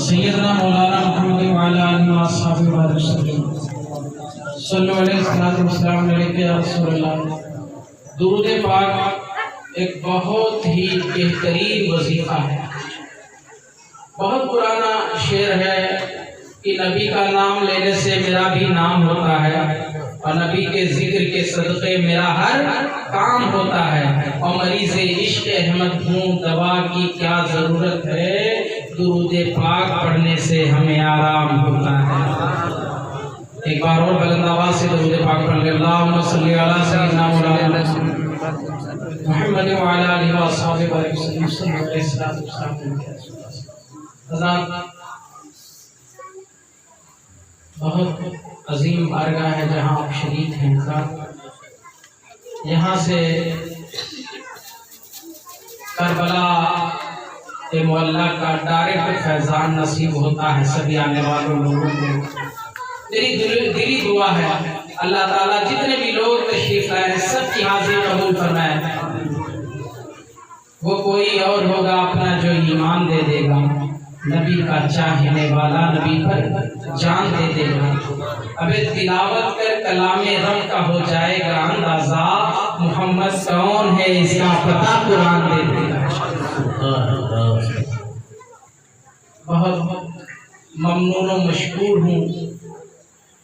سیدنا مولانا محمد وعلی آلہ وصحبہ وسلم صلی اللہ علیہ یا رسول اللہ۔ درود پاک ایک بہت ہی بہترین وظیفہ ہے۔ بہت پرانا شعر ہے کہ نبی کا نام لینے سے میرا بھی نام ہوتا ہے، اور نبی کے ذکر کے صدقے میرا ہر کام ہوتا ہے، اور مریض عشق احمد ہوں دوا کی کیا ضرورت ہے، درود پاک پڑھنے سے ہمیں آرام ہوتا ہے۔ ایک بار اور بلند آواز سے درود پاک پڑھ لیں۔ اللہم صلی علی سیدنا مولانا محمد وعلی آلہ وصحبہ وسلم۔ حضرات، بہت عظیم بارگاہ ہے جہاں آپ شریک ہیں۔ یہاں سے کربلا معلیٰ کا ڈائریکٹ فیضان نصیب ہوتا ہے سبھی آنے والوں لوگوں کو۔ میری دلی دعا ہے اللہ تعالیٰ جتنے بھی لوگ تشریف لائے ہیں سب کی حاضری قبول فرمائے۔ وہ کوئی اور ہوگا اپنا جو ایمان دے دے گا، نبی کا چاہنے والا نبی پر جان دے دے گا۔ اب تلاوت کر کلام رب کا ہو جائے گا اندازہ، محمد کون ہے اس کا پتہ قرآن دے دے گا۔ بہت ممنون و مشکور ہوں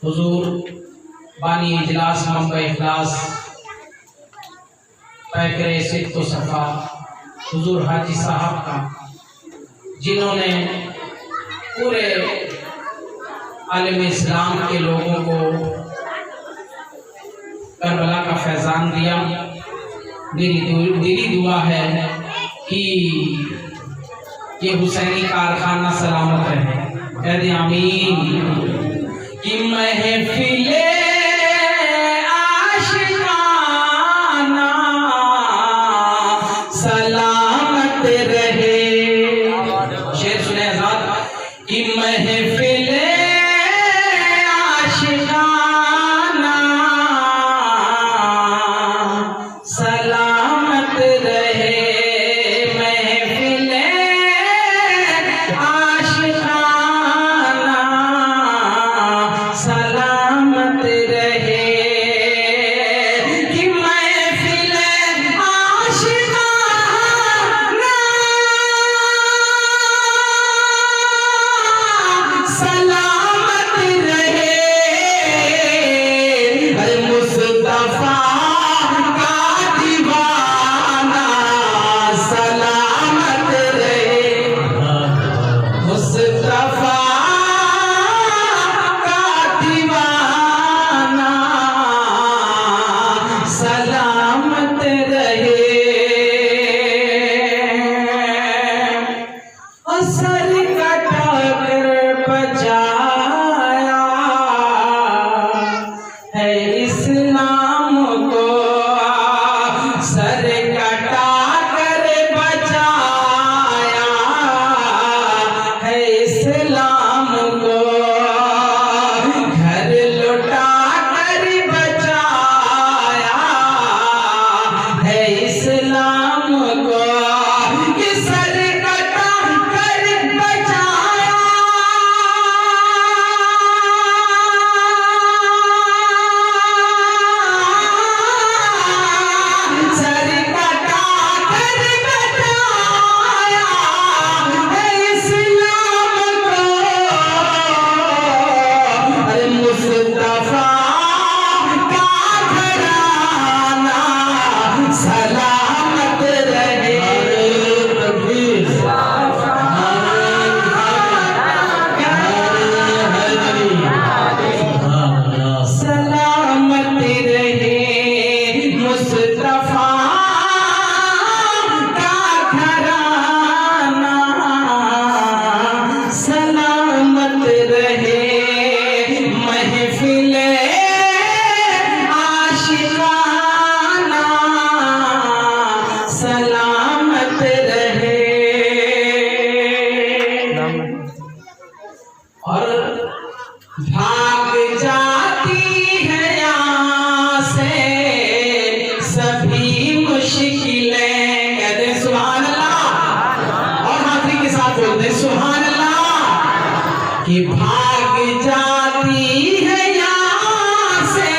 حضور بانی اجلاس منبع اخلاص پیکر صدق و صفا حضور حاجی صاحب کا، جنہوں نے پورے عالم اسلام کے لوگوں کو کربلا کا فیضان دیا۔ میری دلی دعا ہے کہ یہ حسینی کارخانہ سلامت رہے۔ کہہ دیں آمین۔ کہ محفل سبحان اللہ، اور حاضری کے ساتھ بولتے ہیں سبحان اللہ۔ کہ بھاگ جاتی ہے یہاں سے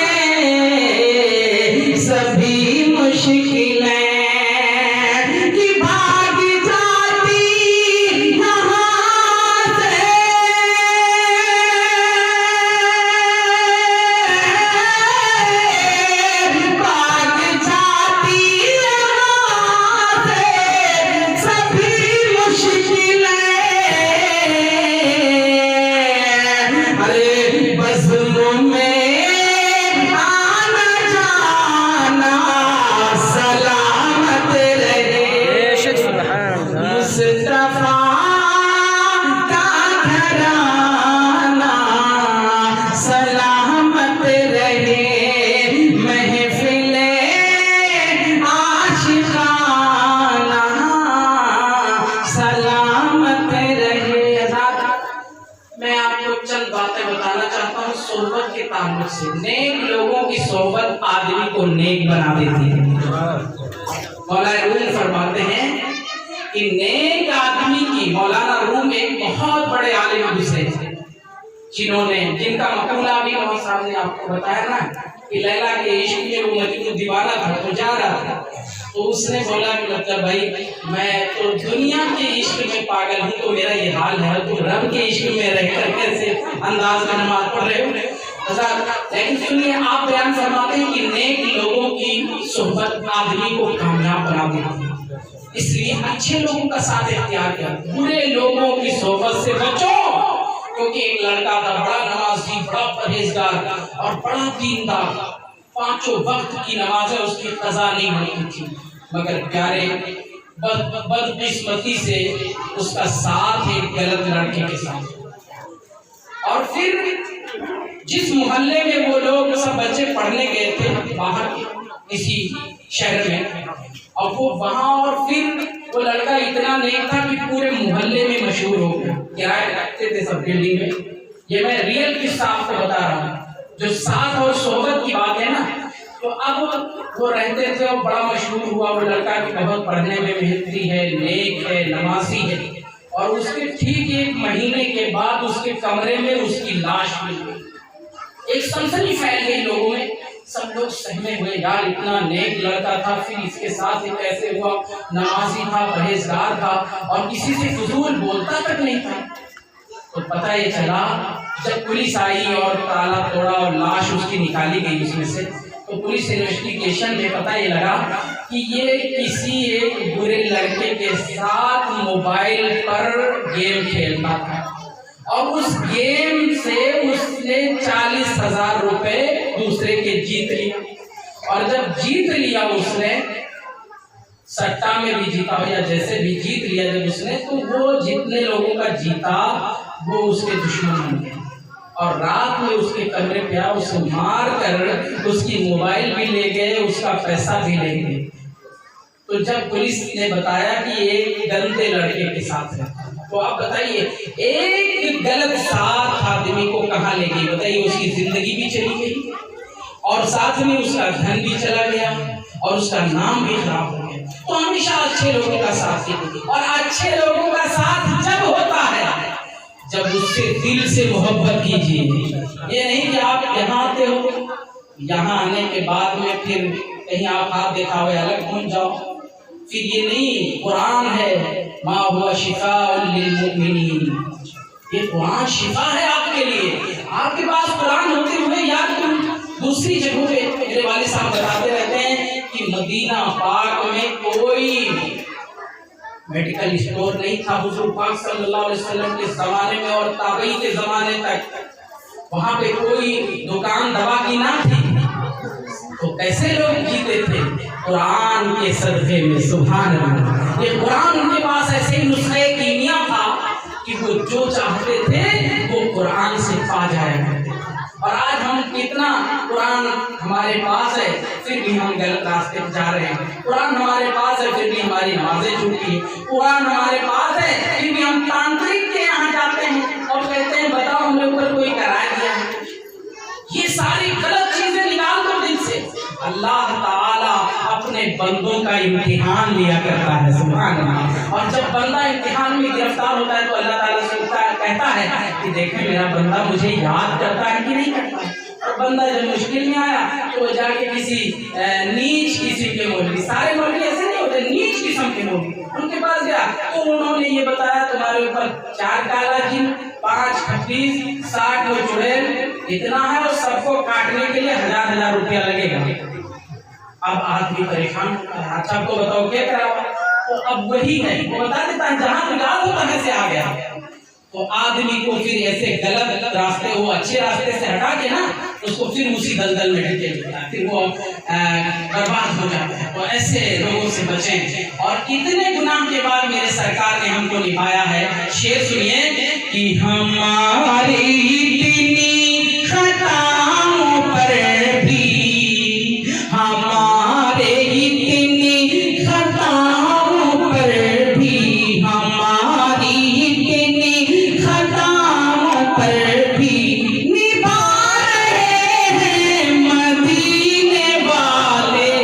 سبھی مشکلیں، کہ بھاگ جاتی یہاں سے بھاگ جاتی یہاں سے سبھی مشکلیں، ارے بزم میں آنا جانا سلامت رہے، مصطفیٰ کا گھرانہ سلامت رہے، محفل عاشقانہ سلامت رہے۔ میں آپ کو چند باتیں بتانا چاہتا ہوں صحبت کے تعلق سے۔ نیک لوگوں کی صحبت آدمی کو نیک بنا دیتی ہے۔ مولانا روم فرماتے ہیں کہ نیک آدمی کی، مولانا روم ایک بہت بڑے عالم گزرے تھے جن کا مقولہ بھی وہاں صاحب نے آپ کو بتایا نا کہ لیلا کے عشق میں وہ مجنون دیوانہ تھا تو جا رہا تھا، تو اس نے بولا کہ مطلب بھائی میں تو دنیا کے عشق میں پاگل ہوں تو میرا یہ حال ہے، تو رب کے عشق میں رہ کر کیسے انداز میں نماز پڑھ رہے ہو؟ لیکن سنیے، آپ بیان فرماتے ہیں کہ نیک لوگوں کی صحبت آدمی کو کامیاب بنا دیتی ہے، اس لیے اچھے لوگوں کا ساتھ اختیار کیا، برے لوگوں کی صحبت سے بچو، کیونکہ ایک لڑکا تھا بڑا نمازی، بڑا پرہیزگار اور بڑا دیندار، 5 وقت کی نمازیں اس کی قضا نہیں ہوتی تھی، مگر پیارے بدقسمتی سے اس کا ساتھ ایک غلط لڑکے کے ساتھ، اور پھر جس محلے میں وہ لوگ سب بچے پڑھنے گئے تھے باہر کسی شہر میں، اور وہ وہاں، اور پھر وہ لڑکا اتنا نیک تھا کہ پورے محلے میں مشہور ہو گیا، کرائے رکھتے تھے سب بلڈنگ میں۔ یہ میں ریئل قصہ آپ کو بتا رہا ہوں، جو ساتھ اور صحبت کی بات ہے نا، تو اب وہ رہتے تھے اور بڑا مشہور ہوا وہ لڑکا کہ بہت پڑھنے میں محنتی ہے، نیک ہے، نمازی ہے، اور اس کے ٹھیک 1 مہینے کے بعد اس کے کمرے میں اس کی لاش مل گئی۔ ایک سنسنی پھیل گئی لوگوں میں، سب لوگ سہمے ہوئے، یار اتنا نیک لڑکا تھا، پھر اس کے ساتھ یہ کیسے ہوا، نمازی تھا، پرہیزگار تھا، اور کسی سے فضول بولتا تک نہیں تھا۔ تو پتہ یہ چلا جب پولیس آئی اور تالا توڑا اور لاش اس کی نکالی گئی اس میں سے، تو پولیس انویسٹیگیشن میں پتہ یہ لگا کہ یہ کسی ایک برے لڑکے کے ساتھ موبائل پر گیم کھیلتا تھا، اور اس گیم سے اس نے 40,000 روپے دوسرے کے جیت لیا، اور جب جیت لیا اس نے سٹا میں بھی جیتا ہو یا جیسے بھی جیت لیا جب اس نے، تو وہ جتنے لوگوں کا جیتا وہ اس کے دشمن بن گئے، اور رات میں اس کے کمرے پہ آیا، اسے مار کر اس کی موبائل بھی لے گئے، اس کا پیسہ بھی لے گئے۔ تو جب پولیس نے بتایا کہ ایک گندے لڑکے کے ساتھ ہے، تو آپ بتائیے ایک غلط ساتھ آدمی کو کہاں لے گئی؟ بتائیے، اس کی زندگی بھی چلی گئی اور ساتھ میں اس کا دھن بھی چلا گیا اور اس کا نام بھی خراب ہو گیا۔ تو ہمیشہ اچھے لوگوں کا ساتھ دیجیے، اور اچھے لوگوں کا ساتھ جب ہوتا ہے جب اس سے دل سے محبت کیجیے، یہ نہیں کہ آپ یہاں آتے ہو، یہاں آنے کے بعد میں پھر کہیں آپ ہاتھ دکھاوے الگ پہنچ جاؤ، پھر یہ نہیں۔ قرآن ہے ما هو شفاء للمؤمنین، یہ قرآن شفا ہے آپ کے لیے۔ آپ کے پاس قرآن ہوتے ہوئے یاد تم دوسری جگہوں پہ میرے والد صاحب بتاتے رہتے ہیں کہ مدینہ پاک میں کوئی میڈیکل اسٹور نہیں تھا، حضور پاک صلی اللہ علیہ وسلم کے زمانے میں اور تابعی کے زمانے تک وہاں پہ کوئی دکان دوا کی نہ تھی، تو کیسے لوگ جیتے تھے؟ قرآن کے صدقے میں، سبحان اللہ۔ یہ قرآن ان کے پاس ایسے نسخے کیمیا تھا کہ وہ جو چاہتے تھے وہ قرآن سے پا جایا کرتے۔ اور آج ہم کتنا قرآن ہمارے پاس ہے پھر بھی ہم غلط راستے پہ جا رہے ہیں، قرآن ہمارے پاس ہے پھر بھی ہماری نمازیں چھوٹی ہیں، قرآن ہمارے پاس ہے پھر بھی ہم تانترک کے یہاں جاتے ہیں اور کہتے ہیں بتاؤ ہم نے اوپر کوئی کرایہ دیا ہے۔ یہ ساری غلط چیزیں نکال دو دل سے۔ اللہ تعالیٰ اپنے بندوں کا امتحان لیا کرتا ہے، سبحان اللہ۔ اور جب بندہ امتحان میں گرفتار ہوتا ہے تو اللہ تعالیٰ سے کہتا ہے کہ دیکھیں میرا بندہ مجھے یاد کرتا ہے کہ نہیں کرتا ہے. اور بندہ جب مشکل میں آیا تو وہ جا کے کسی نیچ قسم کے مولوی، سارے مولوی ایسے نہیں ہوتے، نیچ قسم کے مولوی، ان کے پاس گیا تو انہوں نے یہ بتایا تمہارے اوپر 4 کالا جن، 5 کھٹیس، 60 چڑیل اتنا ہے، اور سب کو کاٹنے کے لیے 1000 روپیہ لگے گا. اب آدمی پریشان ہوتا ہے، اچھا آپ کو بتاؤ کیا کرا. تو اب وہی ہے، وہ بتا دیتا ہے جہاں ملاد ہوتا ہے سے آ گیا. تو آدمی کو پھر ایسے غلط راستے، وہ اچھے راستے سے ہٹا کے نا اس کو پھر اسی دلدل میں ڈھکے دیتا ہے، پھر وہ برباد ہو جاتا ہے. تو ایسے لوگوں سے بچیں. اور اتنے گناہ کے بعد میرے سرکار نے ہم کو نبھایا ہے. شعر سنیے کہ ہماری اتنی خطاؤں پر بھی، ہمارے اتنی خطاؤں پر بھی، ہماری اتنی خطاؤں پر بھی نبھا رہے ہیں مدینے والے.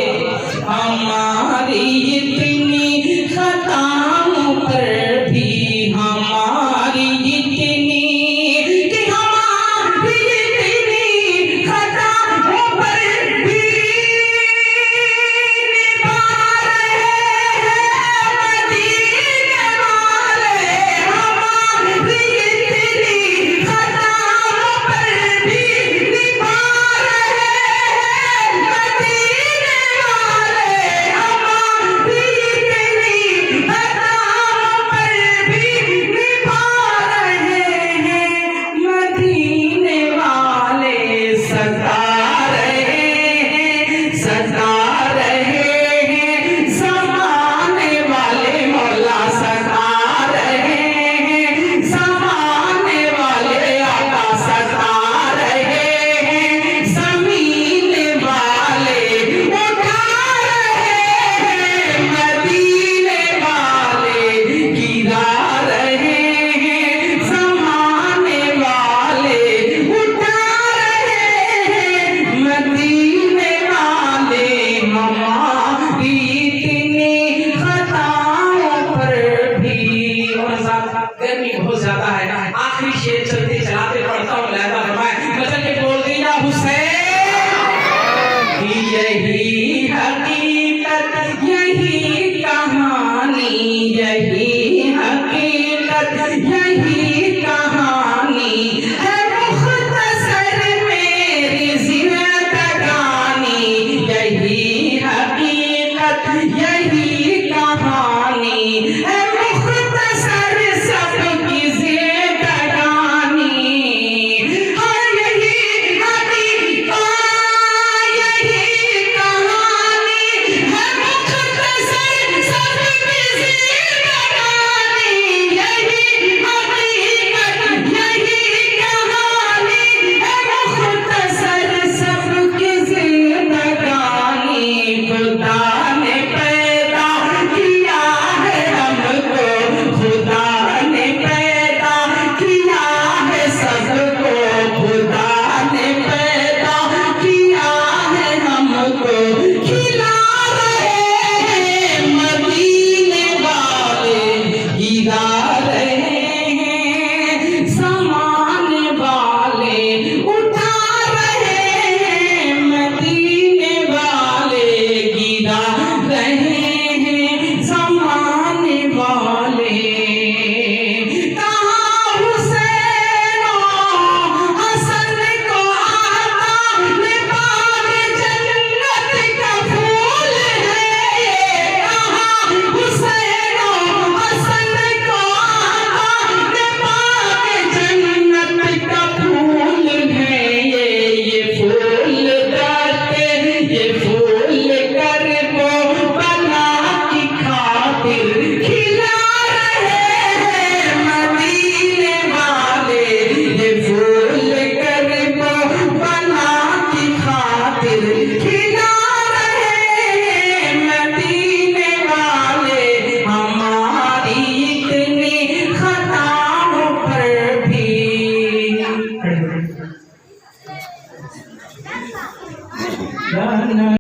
ہماری اتنی خطاؤں پر بھی، ہماری اتنی کہ ہماری اتنی خطاؤں پر بھی نبھا رہے ہیں مدینے والے. ہماری اتنی خطاؤں پر بھی نبھا رہے ہیں مدینے والے. ہماری اتنی خطاؤں پر بھی نبھا رہے ہیں مدینے والے. ستا رہے ہیں، ستا رہے ہیں زمانے والے. مولا ستا رہے ہیں زمانے والے. آقا ستا رہے ہیں زمین والے. اٹھا رہے ہیں مدینے والے. گرا رہے ہیں زمانے والے. اٹھا رہے ہیں مدینے والے. ہماری اتنی خطاؤں پر بھی. اور گرمی بہت زیادہ ہے، آخری شعر چلتے چلاتے پڑھتا ہوں. لہذا فرمائے غزل کے بول دیا حسین یہی